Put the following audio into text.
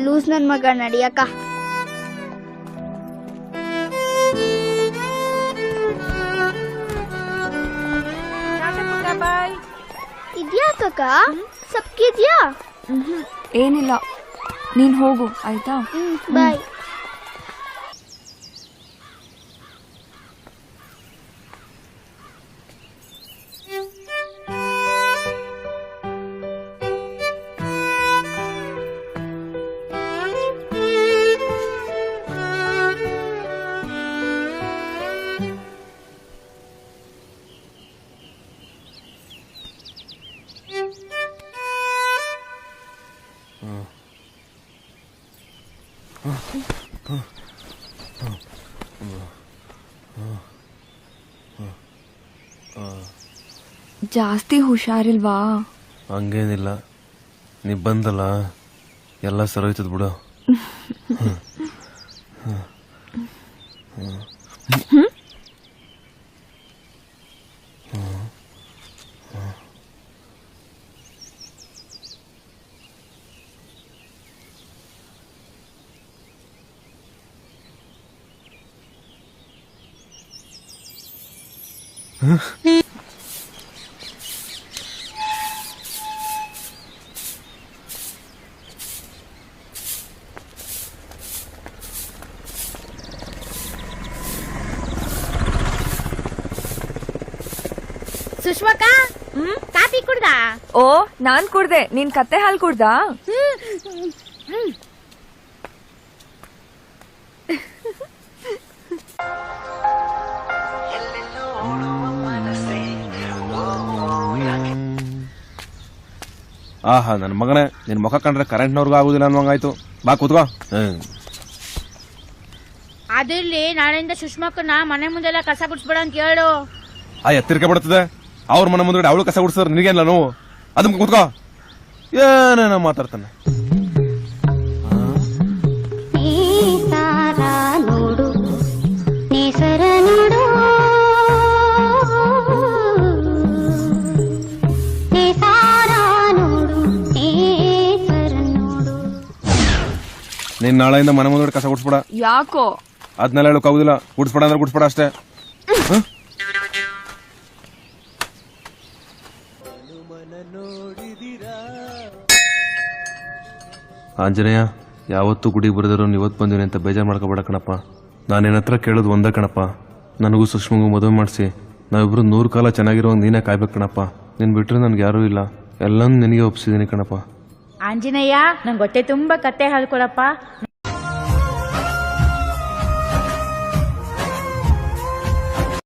Loose ನನ್ ಮಗ ನಡಿಯಕ್ಕ. ಇದ್ಯಾಕಕ್ಕ ಸಪ್ಕಿದ್ಯಾ? ಏನಿಲ್ಲ, ನೀನ್ ಹೋಗು ಆಯ್ತಾ. ಬಾಯ್. ಜಾಸ್ತಿ ಹುಷಾರಿಲ್ವಾ? ಹಂಗೇನಿಲ್ಲ, ನೀ ಬಂದಲ್ಲ ಎಲ್ಲ ಸರೋಯ್ತದ ಬಿಡು. ಸುಷ್ಮಕ್ಕ, ಕಾಫಿ ಕುಡ್ದಾ? ಓ, ನಾನ್ ಕುಡ್ದೆ. ನೀನ್ ಕತ್ತೆ ಹಾಲು ಕುಡ್ದಾ? ಆಹಾ, ನನ್ನ ಮಗನೇ, ನಿನ್ ಮುಖ ಕಂಡ್ರೆ ಕರೆಂಟ್ನವ್ರಿಗೂ ಆಗುದಿಲ್ಲ ಅನ್ನೋಂಗಾಯ್ತು. ಬಾ ಕೂತ್ಕೋ. ಅದಿರ್ಲಿ, ನಾಳೆಯಿಂದ ಸುಷ್ಮಕ್ಕನ ಮನೆ ಮುಂದೆಲ್ಲ ಕಸ ಗುಡ್ಸ್ಬೇಡ ಅಂತ ಹೇಳು. ಆ ಎತ್ತರಿಕೆ ಬಿಡುತ್ತದೆ. ಅವ್ರ ಮನೆ ಮುಂದೆ ಅವಳು ಕಸ ಗುಡಿಸಿದ್ರೆ ನಿನಗೇನಿಲ್ಲ ನೋವು. ಅದನ್ನ ಕೂತ್ಕೋ. ಏನೇನೋ ಮಾತಾಡ್ತಾನೆ. ನೀನ್ ನಾಳೆಯಿಂದ ಮನೆ ಮುಂದೆ ಕಸ ಗುಡಿಸ್ಬೇಡ. ಯಾಕೋ? ಅದ್ನೆಲ್ಲ ಹೇಳೋಕ್ಕಾಗುದಿಲ್ಲ. ಗುಡಿಸ್ಬೇಡ ಅಂದ್ರೆ ಗುಡಿಸ್ಬೇಡ ಅಷ್ಟೇ. ಆಂಜನೇಯ, ಯಾವತ್ತೂ ಗುಡಿಗೆ ಬರೆದರು ಇವತ್ತು ಬಂದಿನಿ ಅಂತ ಬೇಜಾರು ಮಾಡ್ಕೋಬೇಡ ಕಣಪ್ಪ. ನಾನು ನಿನ್ನ ಹತ್ರ ಕೇಳೋದು ಒಂದೇ ಕಣಪ್ಪ, ನನಗೂ ಸುಷ್ಮಗೂ ಮದುವೆ ಮಾಡಿಸಿ ನಾವಿಬ್ರು 100 ಕಾಲ ಚೆನ್ನಾಗಿರುವಾಗ ನೀನೇ ಕಾಯ್ಬೇಕು ಕಣಪ್ಪ. ನೀನ್ ಬಿಟ್ರೆ ನನ್ಗೆ ಯಾರೂ ಇಲ್ಲ, ಎಲ್ಲನೂ ನಿನಗೆ ಒಪ್ಸಿದ್ದೀನಿ ಕಣಪ್ಪ. ಆಂಜನೇಯ, ನಂಗೆ ಹೊಟ್ಟೆ ತುಂಬ ಕತ್ತೆ ಹಾಲು ಕೊಡಪ್ಪ.